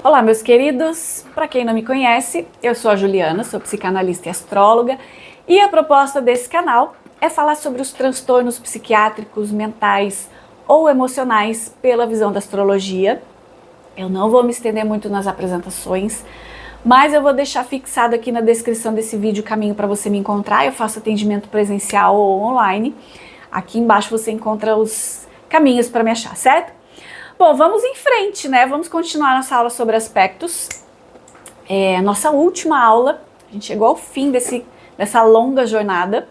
Olá, meus queridos. Para quem não me conhece, eu sou a Juliana, sou psicanalista e astróloga, e a proposta desse canal é falar sobre os transtornos psiquiátricos, mentais ou emocionais pela visão da astrologia. Eu não vou me estender muito nas apresentações, mas eu vou deixar fixado aqui na descrição desse vídeo o caminho para você me encontrar. Eu faço atendimento presencial ou online. Aqui embaixo você encontra os caminhos para me achar, certo? Bom, vamos em frente, né? Vamos continuar nossa aula sobre aspectos. Nossa última aula, a gente chegou ao fim dessa longa jornada.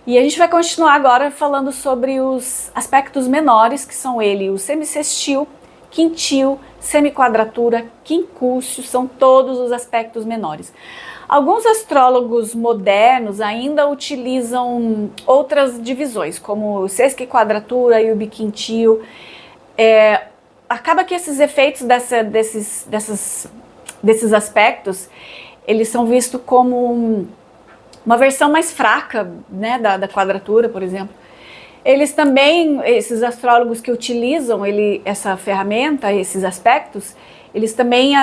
E a gente vai continuar agora falando sobre os aspectos menores, que são o semissextil, quintil, semiquadratura, quincúcio, são todos os aspectos menores. Alguns astrólogos modernos ainda utilizam outras divisões, como o sesquiquadratura e o biquintil. Acaba que esses efeitos desses aspectos, eles são vistos como uma versão mais fraca, né, da quadratura, por exemplo. Eles também, esses astrólogos que utilizam essa ferramenta, esses aspectos, eles também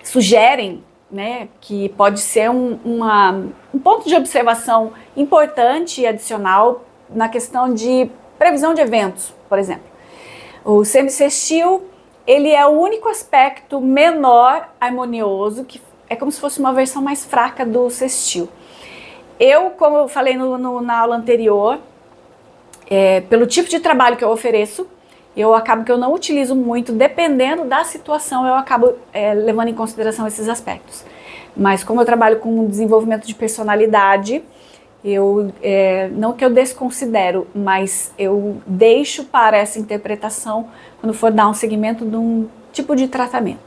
sugerem, né, que pode ser um ponto de observação importante e adicional na questão de previsão de eventos, por exemplo. O semissextil, ele é o único aspecto menor harmonioso, que é como se fosse uma versão mais fraca do sextil. Como eu falei na aula anterior, pelo tipo de trabalho que eu ofereço, eu acabo que eu não utilizo muito, dependendo da situação, eu acabo levando em consideração esses aspectos. Mas como eu trabalho com desenvolvimento de personalidade, não que eu desconsidero, mas eu deixo para essa interpretação quando for dar um segmento de um tipo de tratamento.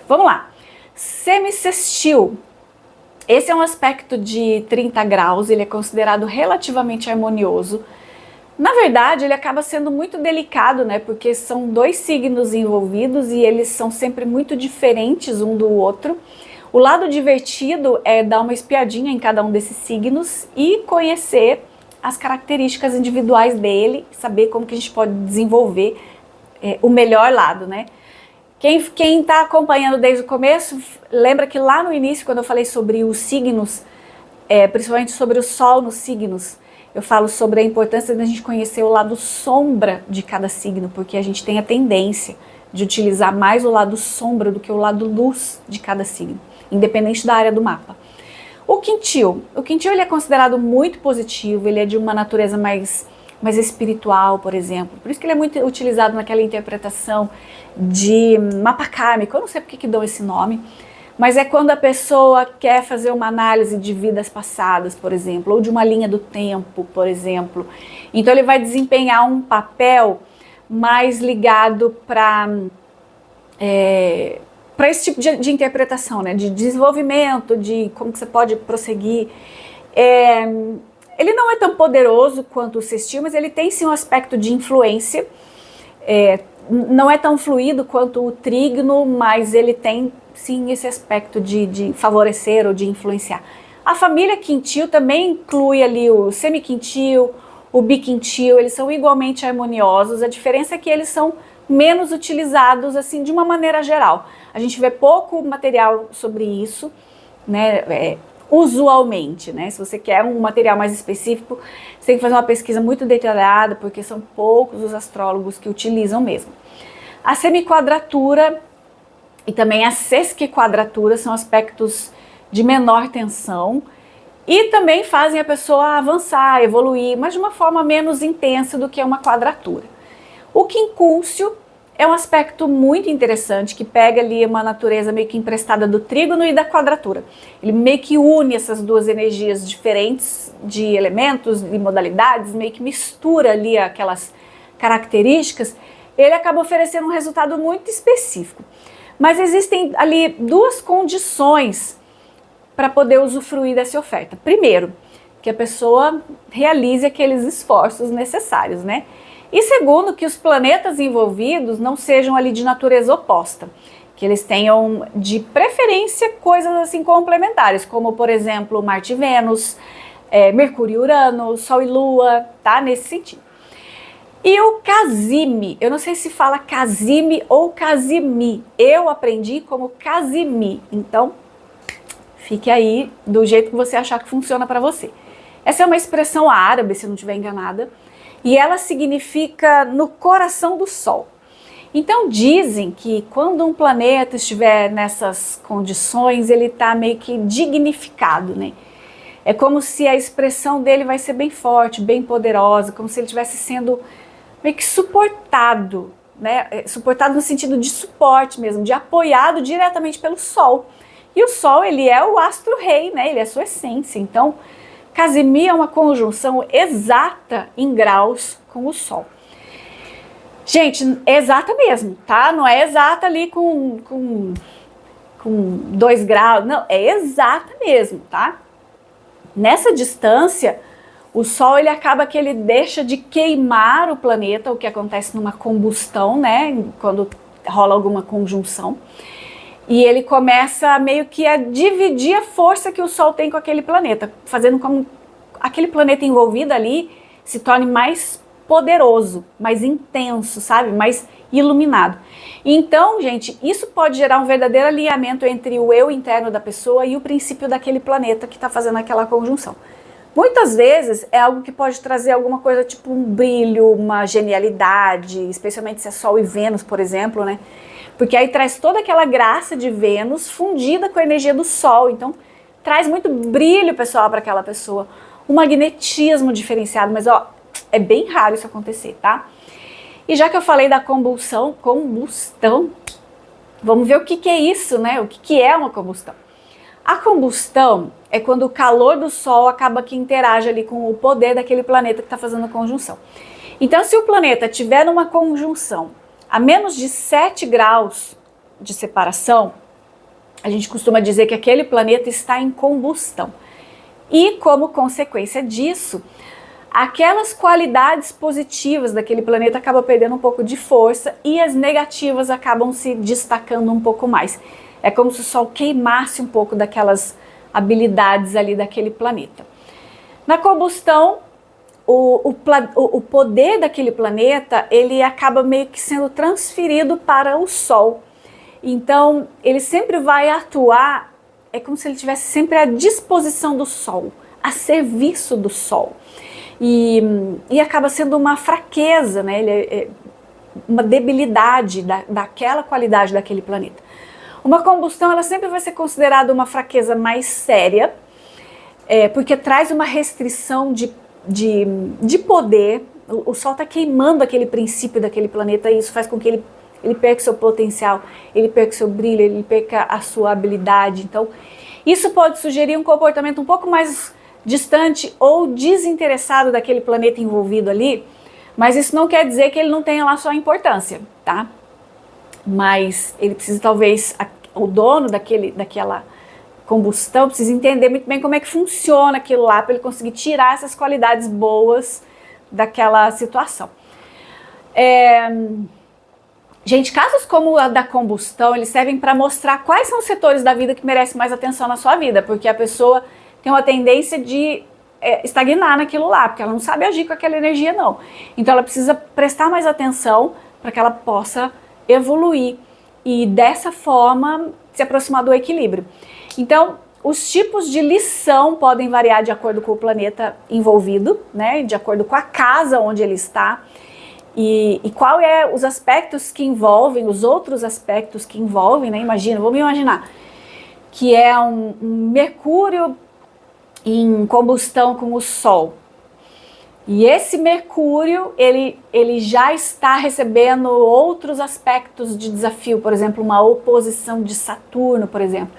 Vamos lá. Semissextil. Esse é um aspecto de 30 graus, ele é considerado relativamente harmonioso. Na verdade, ele acaba sendo muito delicado, né? Porque são dois signos envolvidos e eles são sempre muito diferentes um do outro. O lado divertido é dar uma espiadinha em cada um desses signos e conhecer as características individuais dele, saber como que a gente pode desenvolver o melhor lado, né? Quem está acompanhando desde o começo, lembra que lá no início, quando eu falei sobre os signos, principalmente sobre o Sol nos signos, eu falo sobre a importância da gente conhecer o lado sombra de cada signo, porque a gente tem a tendência de utilizar mais o lado sombra do que o lado luz de cada signo, independente da área do mapa. O quintil ele é considerado muito positivo, ele é de uma natureza mais espiritual, por exemplo. Por isso que ele é muito utilizado naquela interpretação de mapa kármico. Eu não sei porque que dão esse nome, mas é quando a pessoa quer fazer uma análise de vidas passadas, por exemplo, ou de uma linha do tempo, por exemplo. Então ele vai desempenhar um papel mais ligado para esse tipo de interpretação, né? De desenvolvimento, de como que você pode prosseguir. Ele não é tão poderoso quanto o sextil, mas ele tem sim um aspecto de influência. Não é tão fluido quanto o trígono, mas ele tem sim esse aspecto de favorecer ou de influenciar. A família quintil também inclui ali o semiquintil, o biquintil, eles são igualmente harmoniosos. A diferença é que eles são menos utilizados assim de uma maneira geral. A gente vê pouco material sobre isso, né? Usualmente, né? Se você quer um material mais específico, você tem que fazer uma pesquisa muito detalhada, porque são poucos os astrólogos que utilizam mesmo. A semiquadratura e também a sesquiquadratura são aspectos de menor tensão e também fazem a pessoa avançar, evoluir, mas de uma forma menos intensa do que uma quadratura. O quincúncio é um aspecto muito interessante que pega ali uma natureza meio que emprestada do trígono e da quadratura. Ele meio que une essas duas energias diferentes de elementos e modalidades, meio que mistura ali aquelas características. Ele acaba oferecendo um resultado muito específico. Mas existem ali duas condições para poder usufruir dessa oferta. Primeiro, que a pessoa realize aqueles esforços necessários, né? E segundo, que os planetas envolvidos não sejam ali de natureza oposta, que eles tenham de preferência coisas assim complementares, como por exemplo Marte e Vênus, Mercúrio e Urano, Sol e Lua, tá? Nesse sentido. E o Cazimi, eu não sei se fala Cazimi ou Cazimi, eu aprendi como Cazimi, então fique aí do jeito que você achar que funciona para você. Essa é uma expressão árabe, se eu não estiver enganada, e ela significa no coração do Sol. Então dizem que quando um planeta estiver nessas condições, ele está meio que dignificado, né? É como se a expressão dele vai ser bem forte, bem poderosa, como se ele estivesse sendo meio que suportado, né? Suportado no sentido de suporte mesmo, de apoiado diretamente pelo Sol. E o Sol, ele é o astro-rei, né? Ele é a sua essência. Então, Cazimi é uma conjunção exata em graus com o Sol. Gente, é exata mesmo, tá? Não é exata ali com 2 graus, não, é exata mesmo, tá? Nessa distância, o Sol, ele acaba que ele deixa de queimar o planeta, o que acontece numa combustão, né? Quando rola alguma conjunção. E ele começa meio que a dividir a força que o Sol tem com aquele planeta, fazendo com que aquele planeta envolvido ali se torne mais poderoso, mais intenso, sabe? Mais iluminado. Então, gente, isso pode gerar um verdadeiro alinhamento entre o eu interno da pessoa e o princípio daquele planeta que está fazendo aquela conjunção. Muitas vezes é algo que pode trazer alguma coisa tipo um brilho, uma genialidade, especialmente se é Sol e Vênus, por exemplo, né? Porque aí traz toda aquela graça de Vênus fundida com a energia do Sol. Então, traz muito brilho, pessoal, para aquela pessoa. Um magnetismo diferenciado, mas ó, é bem raro isso acontecer, tá? E já que eu falei da combustão, vamos ver o que é isso, né? O que é uma combustão? A combustão é quando o calor do Sol acaba que interage ali com o poder daquele planeta que está fazendo a conjunção. Então, se o planeta tiver numa conjunção a menos de 7 graus de separação, a gente costuma dizer que aquele planeta está em combustão. E como consequência disso, aquelas qualidades positivas daquele planeta acabam perdendo um pouco de força e as negativas acabam se destacando um pouco mais. É como se o Sol queimasse um pouco daquelas habilidades ali daquele planeta. Na combustão, o poder daquele planeta, ele acaba meio que sendo transferido para o Sol. Então, ele sempre vai atuar, é como se ele estivesse sempre à disposição do Sol, a serviço do Sol. E acaba sendo uma fraqueza, né? Ele é uma debilidade daquela qualidade daquele planeta. Uma combustão, ela sempre vai ser considerada uma fraqueza mais séria, porque traz uma restrição de poder. O Sol está queimando aquele princípio daquele planeta e isso faz com que ele perca seu potencial, ele perca seu brilho, ele perca a sua habilidade. Então, isso pode sugerir um comportamento um pouco mais distante ou desinteressado daquele planeta envolvido ali, mas isso não quer dizer que ele não tenha lá sua importância, tá? Mas ele precisa, talvez, o dono daquela combustão precisa entender muito bem como é que funciona aquilo lá para ele conseguir tirar essas qualidades boas daquela situação. Gente, casos como a da combustão, eles servem para mostrar quais são os setores da vida que merecem mais atenção na sua vida, porque a pessoa tem uma tendência de estagnar naquilo lá, porque ela não sabe agir com aquela energia, não. Então ela precisa prestar mais atenção para que ela possa evoluir e dessa forma se aproximar do equilíbrio. Então, os tipos de lição podem variar de acordo com o planeta envolvido, né? De acordo com a casa onde ele está. E qual é os aspectos que envolvem, os outros aspectos que envolvem, né? Vamos imaginar que é um Mercúrio em combustão com o Sol. E esse Mercúrio, ele já está recebendo outros aspectos de desafio, por exemplo, uma oposição de Saturno, por exemplo.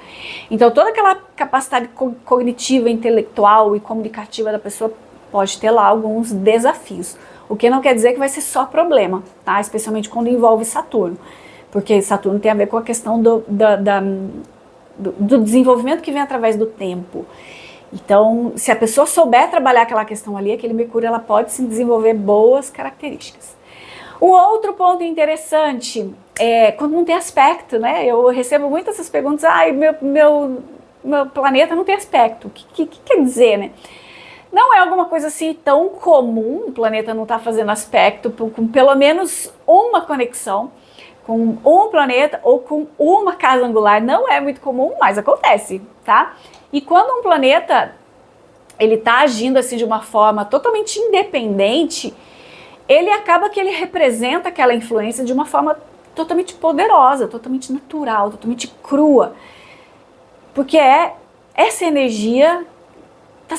Então, toda aquela capacidade cognitiva, intelectual e comunicativa da pessoa pode ter lá alguns desafios. O que não quer dizer que vai ser só problema, tá? Especialmente quando envolve Saturno. Porque Saturno tem a ver com a questão do desenvolvimento que vem através do tempo. Então, se a pessoa souber trabalhar aquela questão ali, aquele Mercúrio, ela pode sim desenvolver boas características. Um outro ponto interessante é quando não tem aspecto, né? Eu recebo muitas essas perguntas, meu planeta não tem aspecto, o que quer dizer, né? Não é alguma coisa assim tão comum o planeta não estar fazendo aspecto com pelo menos uma conexão com um planeta ou com uma casa angular. Não é muito comum, mas acontece, tá? E quando um planeta ele tá agindo assim de uma forma totalmente independente, ele acaba que ele representa aquela influência de uma forma totalmente poderosa, totalmente natural, totalmente crua. Porque essa energia tá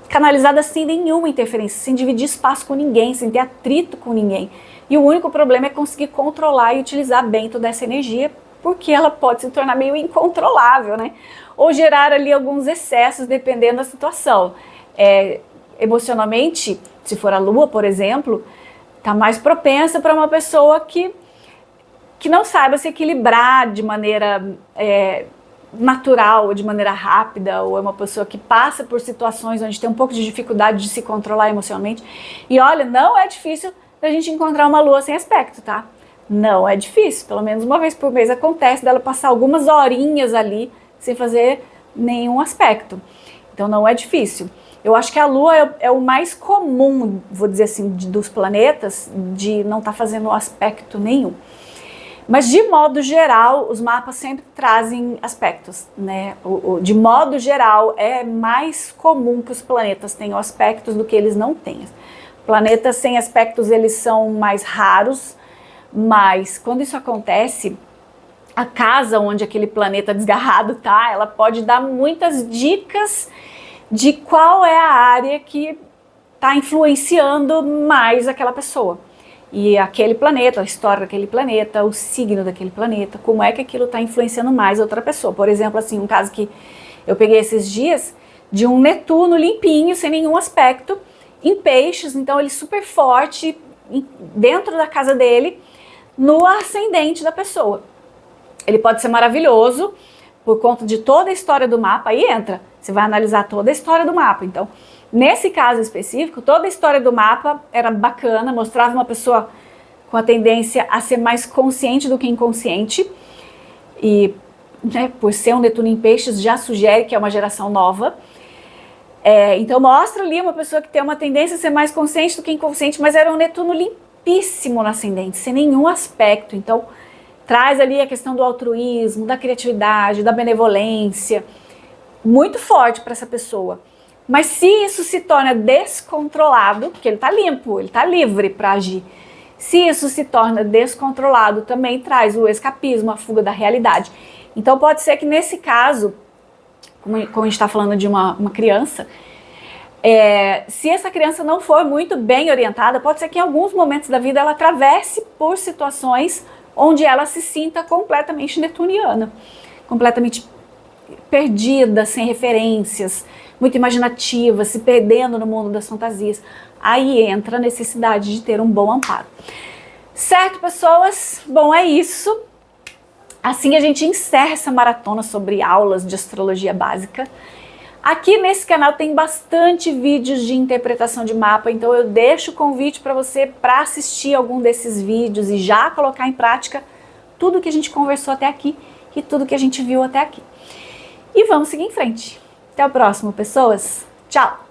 canalizada sem nenhuma interferência, sem dividir espaço com ninguém, sem ter atrito com ninguém. E o único problema é conseguir controlar e utilizar bem toda essa energia, porque ela pode se tornar meio incontrolável, né? Ou gerar ali alguns excessos, dependendo da situação. Emocionalmente, se for a Lua, por exemplo, tá mais propensa para uma pessoa que não saiba se equilibrar de maneira natural, ou de maneira rápida, ou é uma pessoa que passa por situações onde tem um pouco de dificuldade de se controlar emocionalmente. E olha, não é difícil a gente encontrar uma lua sem aspecto, tá? Não é difícil, pelo menos uma vez por mês acontece dela passar algumas horinhas ali sem fazer nenhum aspecto. Então não é difícil. Eu acho que a Lua é o mais comum, vou dizer assim, dos planetas, de não estar fazendo aspecto nenhum. Mas de modo geral, os mapas sempre trazem aspectos, né? De modo geral, é mais comum que os planetas tenham aspectos do que eles não tenham. Planetas sem aspectos, eles são mais raros, mas quando isso acontece, a casa onde aquele planeta desgarrado tá, ela pode dar muitas dicas de qual é a área que está influenciando mais aquela pessoa. E aquele planeta, a história daquele planeta, o signo daquele planeta, como é que aquilo está influenciando mais outra pessoa. Por exemplo, assim, um caso que eu peguei esses dias, de um Netuno limpinho, sem nenhum aspecto, em peixes, então ele super forte, dentro da casa dele, no ascendente da pessoa. Ele pode ser maravilhoso, por conta de toda a história do mapa, aí entra, você vai analisar toda a história do mapa. Então, nesse caso específico, toda a história do mapa era bacana, mostrava uma pessoa com a tendência a ser mais consciente do que inconsciente, e né, por ser um Netuno em peixes já sugere que é uma geração nova. Então mostra ali uma pessoa que tem uma tendência a ser mais consciente do que inconsciente, mas era um Netuno limpíssimo no ascendente, sem nenhum aspecto. Então traz ali a questão do altruísmo, da criatividade, da benevolência, muito forte para essa pessoa. Mas se isso se torna descontrolado, porque ele está limpo, ele está livre para agir, se isso se torna descontrolado, também traz o escapismo, a fuga da realidade. Então pode ser que nesse caso, como a gente está falando de uma criança, se essa criança não for muito bem orientada, pode ser que em alguns momentos da vida ela atravesse por situações onde ela se sinta completamente netuniana, completamente perdida, sem referências, muito imaginativa, se perdendo no mundo das fantasias. Aí entra a necessidade de ter um bom amparo. Certo, pessoas? Bom, é isso. Assim a gente encerra essa maratona sobre aulas de astrologia básica. Aqui nesse canal tem bastante vídeos de interpretação de mapa, então eu deixo o convite para você para assistir algum desses vídeos e já colocar em prática tudo que a gente conversou até aqui e tudo que a gente viu até aqui. E vamos seguir em frente. Até o próximo, pessoas. Tchau!